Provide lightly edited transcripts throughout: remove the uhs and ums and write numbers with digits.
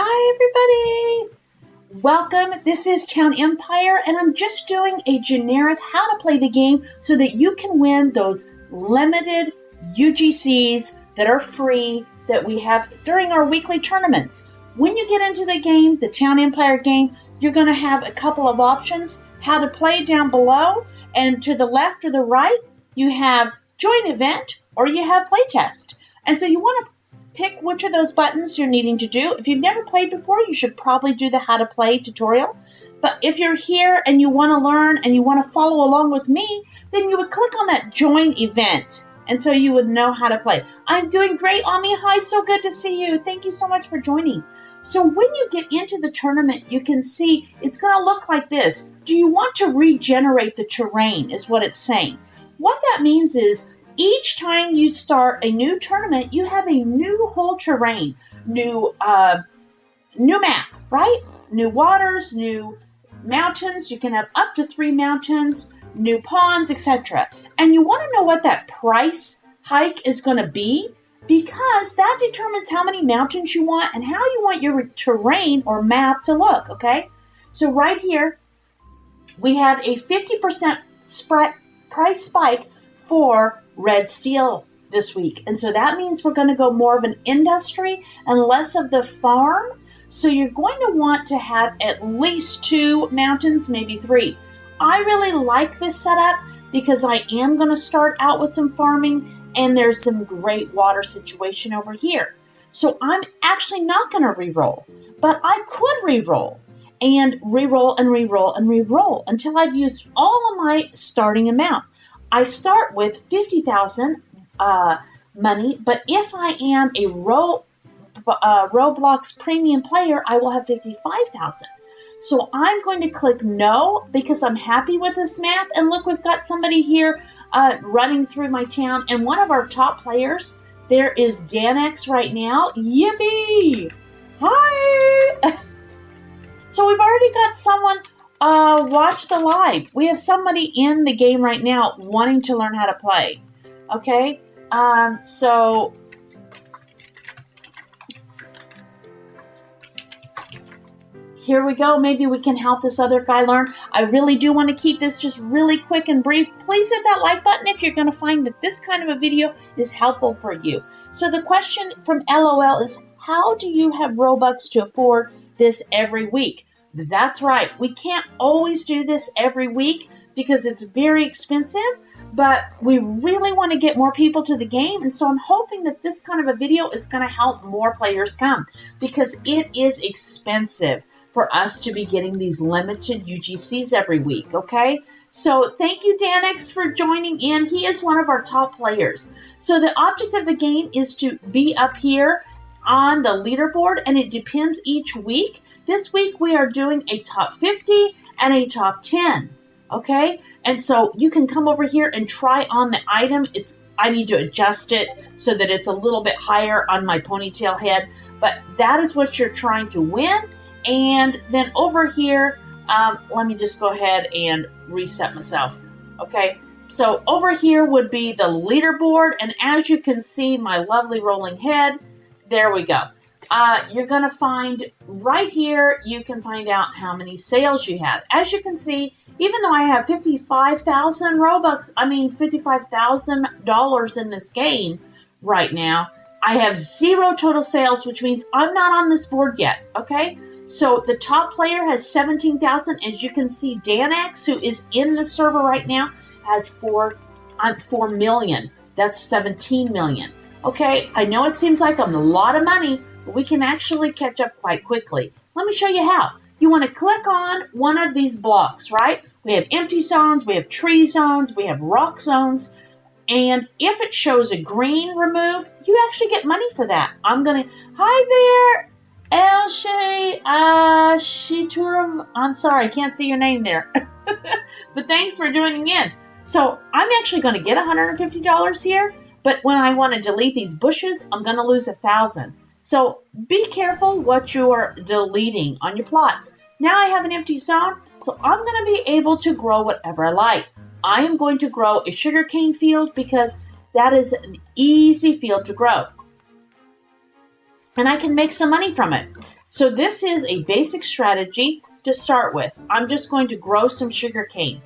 Hi, everybody. Welcome. This is Town Empire, and I'm just doing a generic how to play the game so that you can win those limited UGCs that are free that we have during our weekly tournaments. When you get into the game, the Town Empire game, you're going to have a couple of options how to play down below, and to the left or the right, you have join event or you have playtest. And so you want to pick which of those buttons you're needing to do. If you've never played before, you should probably do the how to play tutorial. But if you're here and you want to learn and you want to follow along with me, then you would click on that join event. And so you would know how to play. I'm doing great, Ami. Hi, so good to see you. Thank you so much for joining. So when you get into the tournament, you can see it's going to look like this. Do you want to regenerate the terrain is what it's saying. What that means is each time you start a new tournament, you have a new whole terrain, new map, right? New waters, new mountains. You can have up to 3 mountains, new ponds, etc. And you want to know what that price hike is going to be because that determines how many mountains you want and how you want your terrain or map to look, okay? So right here, we have a 50% price spike for red steel this week. And so that means we're going to go more of an industry and less of the farm. So you're going to want to have at least 2 mountains, maybe 3. I really like this setup because I am going to start out with some farming and there's some great water situation over here. So I'm actually not going to re-roll, but I could re-roll and re-roll and re-roll and re-roll until I've used all of my starting amount. I start with 50,000 money, but if I am a Roblox premium player, I will have 55,000. So I'm going to click no because I'm happy with this map. And look, we've got somebody here running through my town. And one of our top players, there is DanX right now. Yippee! Hi! So we've already got someone watch the live. We have somebody in the game right now wanting to learn how to play. Okay? So here we go. Maybe we can help this other guy learn. I really do want to keep this just really quick and brief. Please hit that like button if you're going to find that this kind of a video is helpful for you. So the question from LOL is, how do you have Robux to afford this every week? That's right. We can't always do this every week because it's very expensive, but we really want to get more people to the game. And so I'm hoping that this kind of a video is going to help more players come because it is expensive for us to be getting these limited UGCs every week, okay? So thank you, DanX, for joining in. He is one of our top players. So the object of the game is to be up here on the leaderboard, and it depends each week. This week we are doing a top 50 and a top 10, okay? And so you can come over here and try on the item. I need to adjust it so that it's a little bit higher on my ponytail head, but that is what you're trying to win. And then over here, let me just go ahead and reset myself, okay? So over here would be the leaderboard, and as you can see, my lovely rolling head, there we go. You're going to find right here, you can find out how many sales you have. As you can see, even though I have 55,000 Robux, $55,000 in this game right now, I have 0 total sales, which means I'm not on this board yet, okay? So the top player has 17,000. As you can see, DanX, who is in the server right now, has 4 million. That's 17 million. Okay, I know it seems like a lot of money, but we can actually catch up quite quickly. Let me show you how. You want to click on one of these blocks, right? We have empty zones, we have tree zones, we have rock zones, and if it shows a green remove, you actually get money for that. I'm going to, hi there, Shiturum. I'm sorry, I can't see your name there, but thanks for joining in. So I'm actually going to get $150 here. But when I want to delete these bushes, I'm going to lose 1,000. So be careful what you're deleting on your plots. Now I have an empty zone, so I'm going to be able to grow whatever I like. I am going to grow a sugarcane field because that is an easy field to grow. And I can make some money from it. So this is a basic strategy to start with. I'm just going to grow some sugar cane.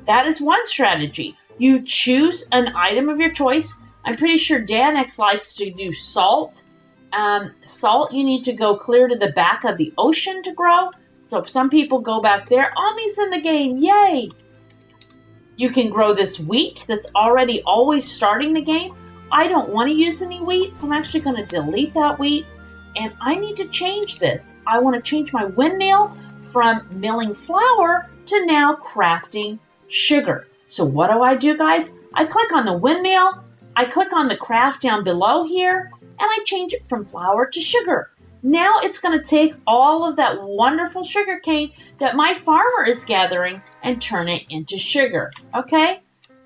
That is one strategy. You choose an item of your choice. I'm pretty sure Danex likes to do salt. Salt, you need to go clear to the back of the ocean to grow. So some people go back there. Ami's in the game. Yay! You can grow this wheat that's already always starting the game. I don't want to use any wheat, so I'm actually going to delete that wheat. And I need to change this. I want to change my windmill from milling flour to now crafting sugar. So what do, guys? I click on the windmill. I click on the craft down below here, and I change it from flour to sugar. Now it's going to take all of that wonderful sugar cane that my farmer is gathering and turn it into sugar. Okay?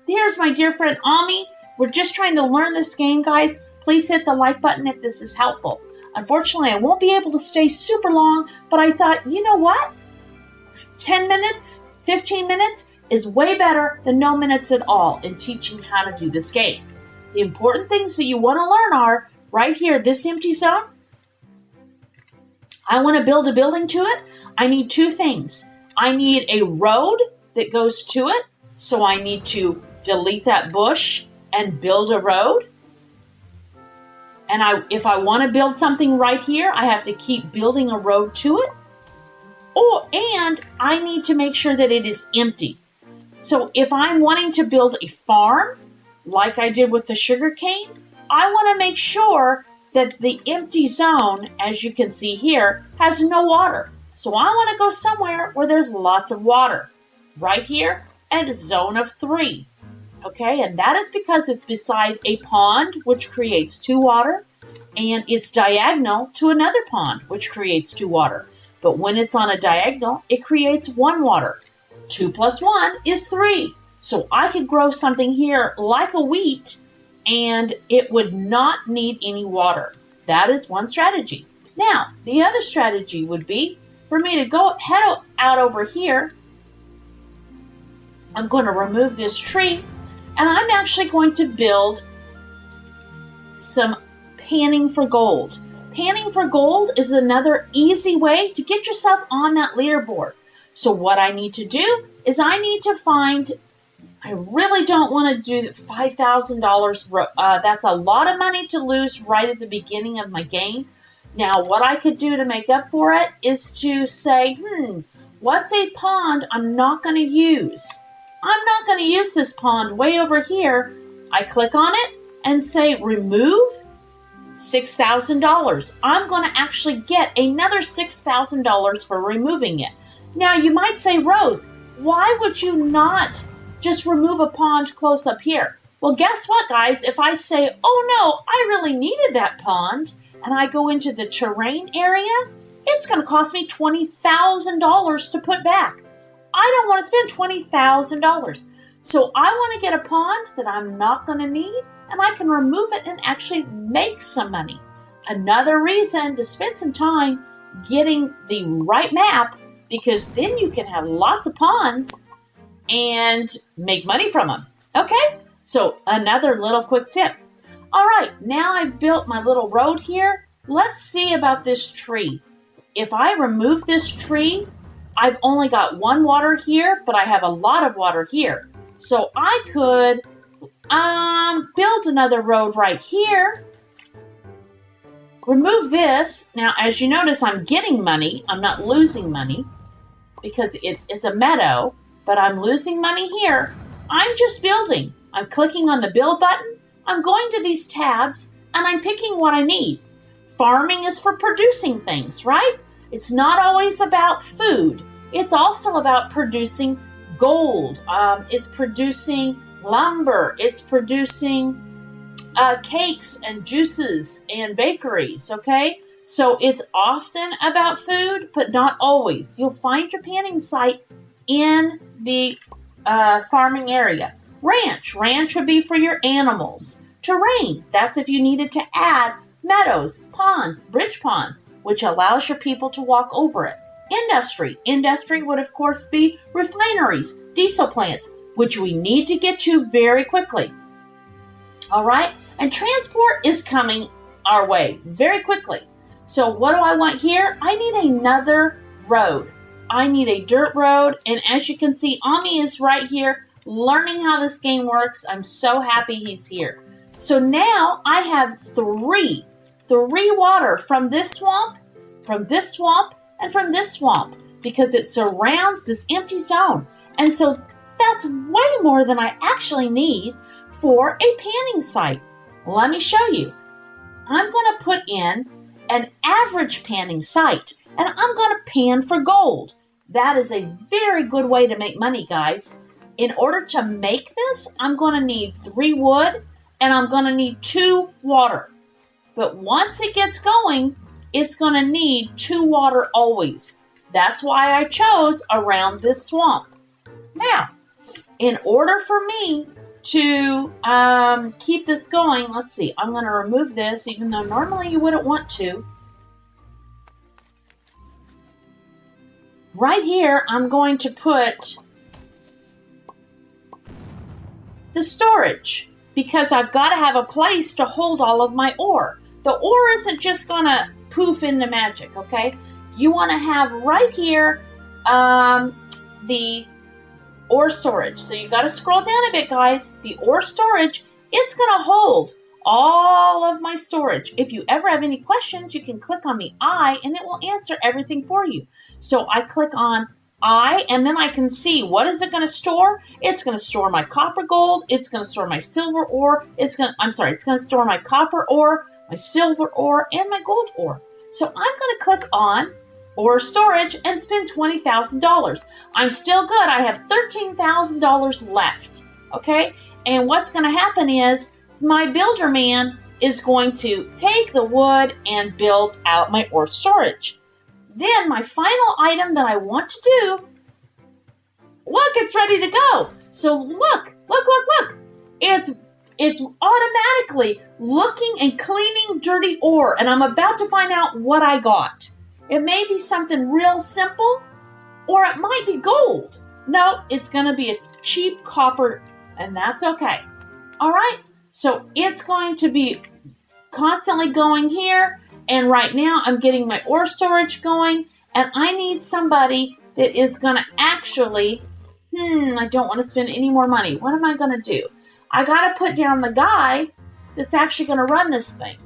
There's my dear friend Ami. We're just trying to learn this game, guys. Please hit the like button if this is helpful. Unfortunately, I won't be able to stay super long, but I thought, you know what? 10 minutes, 15 minutes is way better than no minutes at all in teaching how to do this game. The important things that you want to learn are right here, this empty zone. I want to build a building to it. I need two things. I need a road that goes to it. So I need to delete that bush and build a road. And if I want to build something right here, I have to keep building a road to it. And I need to make sure that it is empty. So if I'm wanting to build a farm, like I did with the sugarcane, I want to make sure that the empty zone, as you can see here, has no water. So I want to go somewhere where there's lots of water. Right here, and a zone of 3. Okay, and that is because it's beside a pond, which creates 2 water, and it's diagonal to another pond, which creates 2 water. But when it's on a diagonal, it creates 1 water. 2 plus 1 is 3. So I could grow something here like a wheat, and it would not need any water. That is one strategy. Now, the other strategy would be for me to head out over here. I'm going to remove this tree, and I'm actually going to build some panning for gold. Panning for gold is another easy way to get yourself on that leaderboard. So what I need to do is I need to find, I really don't want to do $5,000. That's a lot of money to lose right at the beginning of my game. Now, what I could do to make up for it is to say, what's a pond I'm not going to use? I'm not going to use this pond way over here. I click on it and say remove $6,000. I'm going to actually get another $6,000 for removing it. Now you might say, Rose, why would you not just remove a pond close up here? Well, guess what, guys? If I say, oh no, I really needed that pond, and I go into the terrain area, it's going to cost me $20,000 to put back. I don't want to spend $20,000. So I want to get a pond that I'm not going to need, and I can remove it and actually make some money. Another reason to spend some time getting the right map, because then you can have lots of ponds and make money from them. Okay, so another little quick tip. All right, now I've built my little road here. Let's see about this tree. If I remove this tree, I've only got 1 water here, but I have a lot of water here. So I could build another road right here. Remove this. Now, as you notice, I'm getting money. I'm not losing money because it is a meadow, but I'm losing money here. I'm just building. I'm clicking on the build button. I'm going to these tabs, and I'm picking what I need. Farming is for producing things, right? It's not always about food. It's also about producing gold. It's producing lumber. It's producing cakes and juices and bakeries, okay? So it's often about food, but not always. You'll find your panning site in the farming area. Ranch would be for your animals. Terrain, that's if you needed to add meadows, ponds, bridge ponds, which allows your people to walk over it. Industry would of course be refineries, diesel plants, which we need to get to very quickly. All right, and transport is coming our way very quickly. So what do I want here? I need another road. I need a dirt road, and as you can see, Ami is right here learning how this game works. I'm so happy he's here. So now I have three water from this swamp, and from this swamp, because it surrounds this empty zone. And so that's way more than I actually need for a panning site. Let me show you. I'm going to put in an average panning site, and I'm going to pan for gold. That is a very good way to make money, guys. In order to make this, I'm going to need 3 wood, and I'm going to need 2 water. But once it gets going, it's going to need 2 water always. That's why I chose around this swamp. Now, in order for me to keep this going, let's see, I'm going to remove this, even though normally you wouldn't want to. Right here, I'm going to put the storage, because I've got to have a place to hold all of my ore. The ore isn't just going to poof into magic, okay? You want to have right here the ore storage. So you got to scroll down a bit, guys. The ore storage, it's going to hold all of my storage. If you ever have any questions, you can click on the I and it will answer everything for you. So I click on I, and then I can see what is it going to store. It's going to store my copper gold. It's going to store my silver ore. It's going to store my copper ore, my silver ore, and my gold ore. So I'm going to click on ore storage and spend $20,000. I'm still good. I have $13,000 left. Okay. And what's going to happen is my builder man is going to take the wood and build out my ore storage. Then my final item that I want to do, look, it's ready to go. So look. It's automatically looking and cleaning dirty ore, and I'm about to find out what I got. It may be something real simple, or it might be gold. No, it's going to be a cheap copper, and that's okay. All right, so it's going to be constantly going here. And right now I'm getting my ore storage going, and I need somebody that is going to actually, I don't want to spend any more money. What am I going to do? I got to put down the guy that's actually going to run this thing.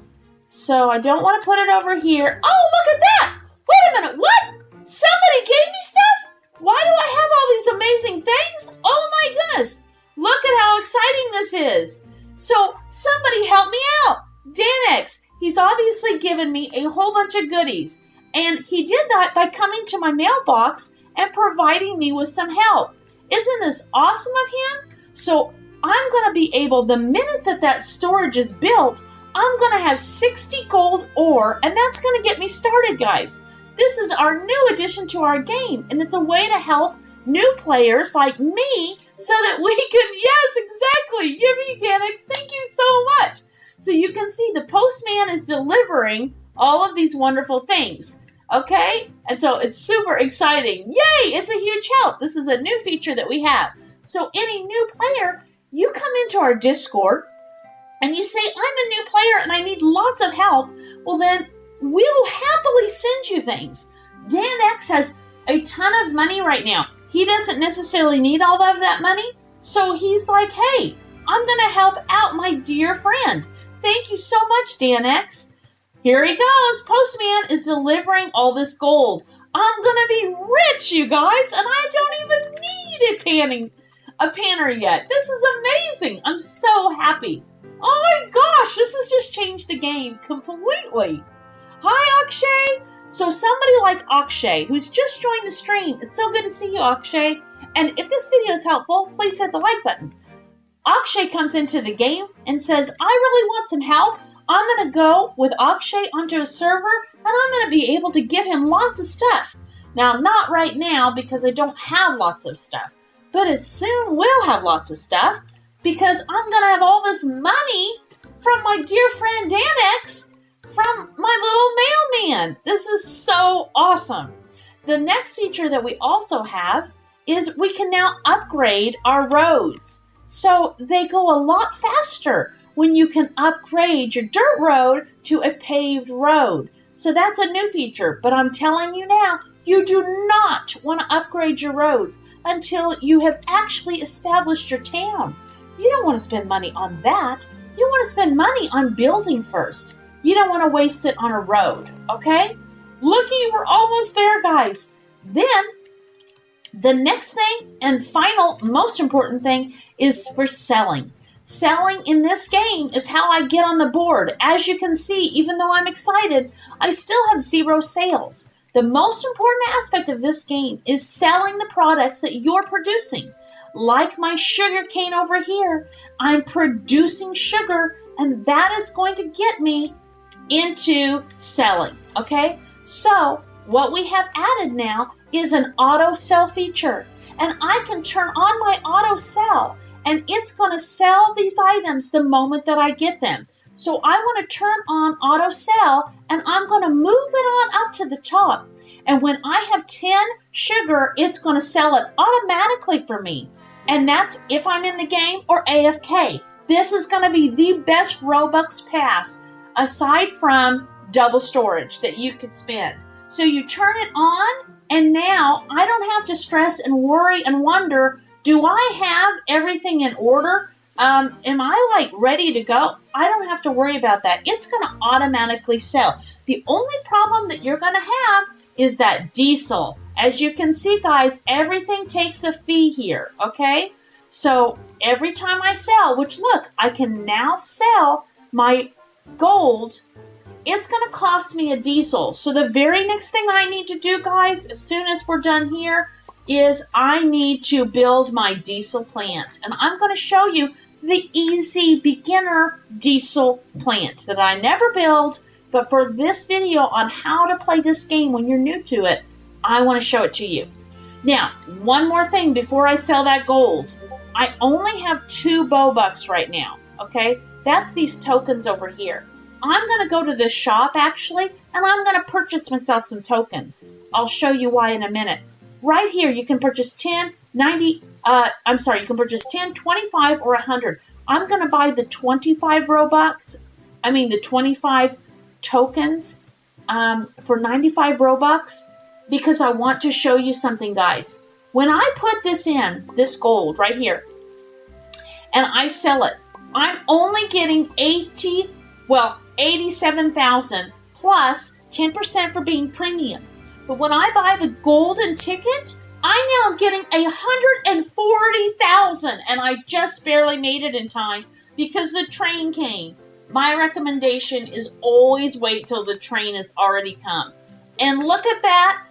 So I don't want to put it over here. Oh, look at that. Wait a minute. What? Somebody gave me stuff? Why do I have all these amazing things? Oh my goodness. Look at how exciting this is. So somebody help me out. Danex, he's obviously given me a whole bunch of goodies, and he did that by coming to my mailbox and providing me with some help. Isn't this awesome of him? So I'm going to be able, the minute that storage is built, I'm going to have 60 gold ore, and that's going to get me started, guys. This is our new addition to our game, and it's a way to help new players like me so that we can, yes, exactly. Yippee, Danex, thank you so much. So you can see the postman is delivering all of these wonderful things, okay? And so it's super exciting. Yay, it's a huge help. This is a new feature that we have. So any new player, you come into our Discord and you say, I'm a new player and I need lots of help. Well, then we'll happily send you things. DanX has a ton of money right now. He doesn't necessarily need all of that money. So he's like, hey, I'm going to help out my dear friend. Thank you so much, DanX. Here he goes. Postman is delivering all this gold. I'm going to be rich, you guys, and I don't even need a panner yet. This is amazing. I'm so happy. Oh my gosh, this has just changed the game completely. Hi, Akshay. So somebody like Akshay, who's just joined the stream, it's so good to see you, Akshay. And if this video is helpful, please hit the like button. Akshay comes into the game and says, I really want some help. I'm going to go with Akshay onto a server, and I'm going to be able to give him lots of stuff. Now, not right now because I don't have lots of stuff, but as soon we'll have lots of stuff because I'm going to have all this money from my dear friend Danex from my little mailman. This is so awesome. The next feature that we also have is we can now upgrade our roads. So they go a lot faster when you can upgrade your dirt road to a paved road. So that's a new feature, but I'm telling you now, you do not want to upgrade your roads until you have actually established your town. You don't want to spend money on that. You want to spend money on building first. You don't want to waste it on a road, okay? Looky, we're almost there, guys. Then, the next thing and final, most important thing is for selling. Selling in this game is how I get on the board. As you can see, even though I'm excited, I still have 0 sales. The most important aspect of this game is selling the products that you're producing. Like my sugar cane over here, I'm producing sugar, and that is going to get me into selling, okay? So what we have added now is an auto sell feature, and I can turn on my auto sell, and it's going to sell these items the moment that I get them. So I want to turn on auto sell, and I'm going to move it on up to the top. And when I have 10 sugar, it's going to sell it automatically for me. And that's if I'm in the game or AFK. This is going to be the best Robux pass aside from double storage that you could spend. So you turn it on, and now I don't have to stress and worry and wonder, do I have everything in order? Am I like ready to go? I don't have to worry about that. It's going to automatically sell. The only problem that you're going to have is that diesel. As you can see, guys, everything takes a fee here, okay? So every time I sell, which look, I can now sell my gold, it's going to cost me a diesel. So the very next thing I need to do, guys, as soon as we're done here, is I need to build my diesel plant. And I'm going to show you the easy beginner diesel plant that I never build, but for this video on how to play this game when you're new to it, I want to show it to you. Now, one more thing before I sell that gold. I only have 2 Robux right now, okay? That's these tokens over here. I'm going to go to the shop, actually, and I'm going to purchase myself some tokens. I'll show you why in a minute. Right here, you can purchase 10, 90, you can purchase 10, 25, or 100. I'm going to buy the 25 the 25 tokens for 95 Robux because I want to show you something, guys. When I put this in, this gold right here, and I sell it, I'm only getting 87,000 plus 10% for being premium. But when I buy the golden ticket, I'm now getting 140,000, and I just barely made it in time because the train came. My recommendation is always wait till the train has already come. And look at that.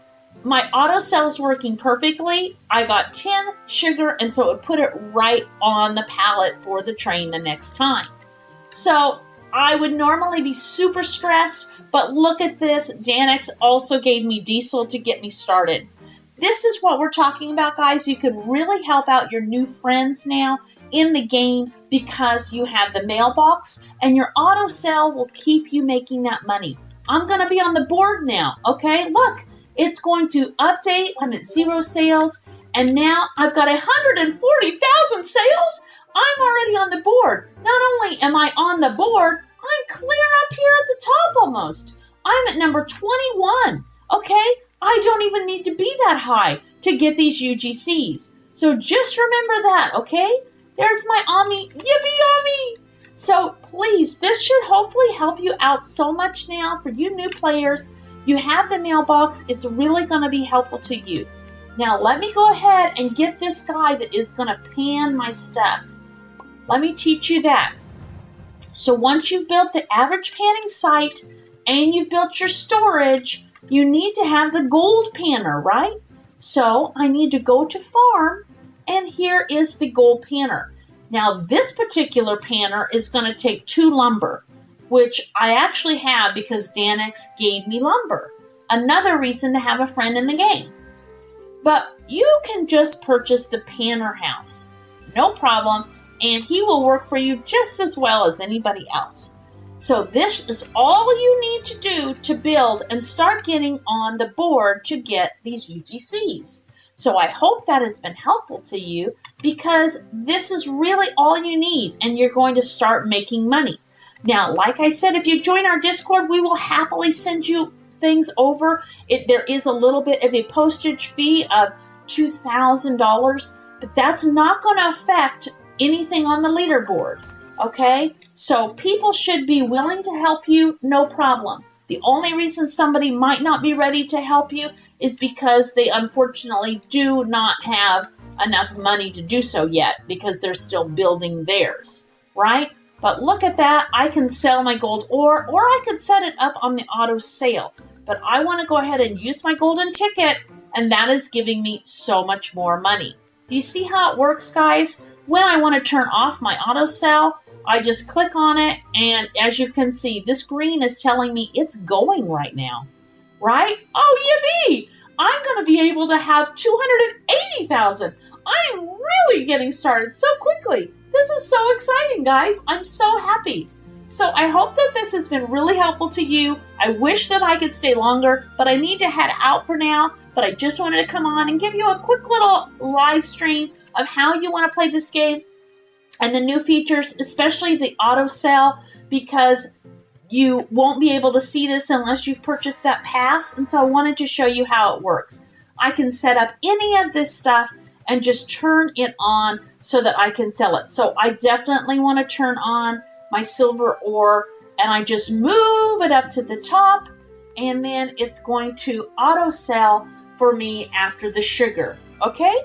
My auto sell is working perfectly. I got 10 sugar, and so it put it right on the pallet for the train the next time. So I would normally be super stressed, but look at this. Danex also gave me diesel to get me started. This is what we're talking about, guys. You can really help out your new friends now in the game because you have the mailbox, and your auto sell will keep you making that money. I'm going to be on the board now, okay? Look, it's going to update. I'm at 0 sales, and now I've got 140,000 sales. I'm already on the board. Not only am I on the board, I'm clear up here at the top almost. I'm at number 21, okay? I don't even need to be that high to get these UGCs. So just remember that, okay? There's my Ami. Yippee Ami! So please, this should hopefully help you out so much now for you new players. You have the mailbox. It's really going to be helpful to you. Now let me go ahead and get this guy that is going to pan my stuff. Let me teach you that. So once you've built the average panning site and you've built your storage, you need to have the gold panner, right? So I need to go to farm, and here is the gold panner. Now this particular panner is going to take 2 lumber, which I actually have because Danex gave me lumber. Another reason to have a friend in the game. But you can just purchase the panner house, no problem, and he will work for you just as well as anybody else. So this is all you need to do to build and start getting on the board to get these UGCs. So I hope that has been helpful to you because this is really all you need and you're going to start making money. Now, like I said, if you join our Discord, we will happily send you things over, there is a little bit of a postage fee of $2,000, but that's not going to affect anything on the leaderboard, okay? So people should be willing to help you, no problem. The only reason somebody might not be ready to help you is because they unfortunately do not have enough money to do so yet because they're still building theirs, right? But look at that. I can sell my gold ore, or I could set it up on the auto sale. But I want to go ahead and use my golden ticket, and that is giving me so much more money. Do you see how it works, guys? When I want to turn off my auto sell, I just click on it, and as you can see, this green is telling me it's going right now, right? Oh, yippee! I'm going to be able to have 280,000. I'm really getting started so quickly. This is so exciting, guys. I'm so happy. So I hope that this has been really helpful to you. I wish that I could stay longer, but I need to head out for now. But I just wanted to come on and give you a quick little live stream of how you want to play this game and the new features, especially the auto sell, because you won't be able to see this unless you've purchased that pass. And so I wanted to show you how it works. I can set up any of this stuff and just turn it on so that I can sell it. So I definitely want to turn on my silver ore, and I just move it up to the top, and then it's going to auto sell for me after the sugar, okay?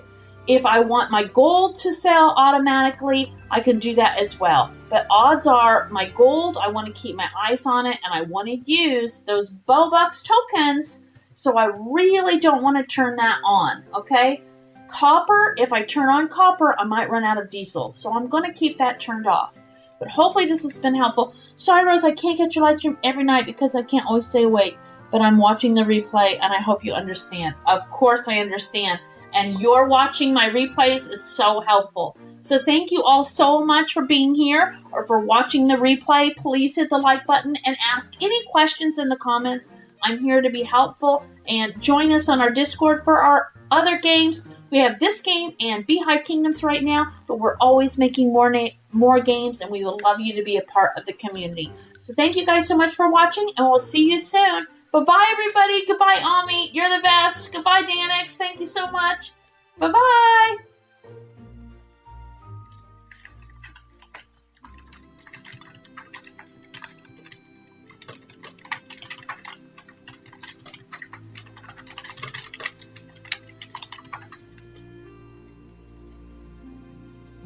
If I want my gold to sell automatically, I can do that as well. But odds are my gold, I want to keep my eyes on it, and I want to use those Bobucks tokens, so I really don't want to turn that on, okay? Copper, if I turn on copper, I might run out of diesel, so I'm going to keep that turned off. But hopefully this has been helpful. Sorry, Rose, I can't get your live stream every night because I can't always stay awake, but I'm watching the replay, and I hope you understand. Of course I understand. And your watching my replays is so helpful. So thank you all so much for being here or for watching the replay. Please hit the like button and ask any questions in the comments. I'm here to be helpful, and join us on our Discord for our other games. We have this game and Beehive Kingdoms right now, but we're always making more games, and we would love you to be a part of the community. So thank you guys so much for watching, and we'll see you soon. Bye-bye, everybody. Goodbye, Ami. You're the best. Goodbye, Danix. Thank you so much. Bye-bye.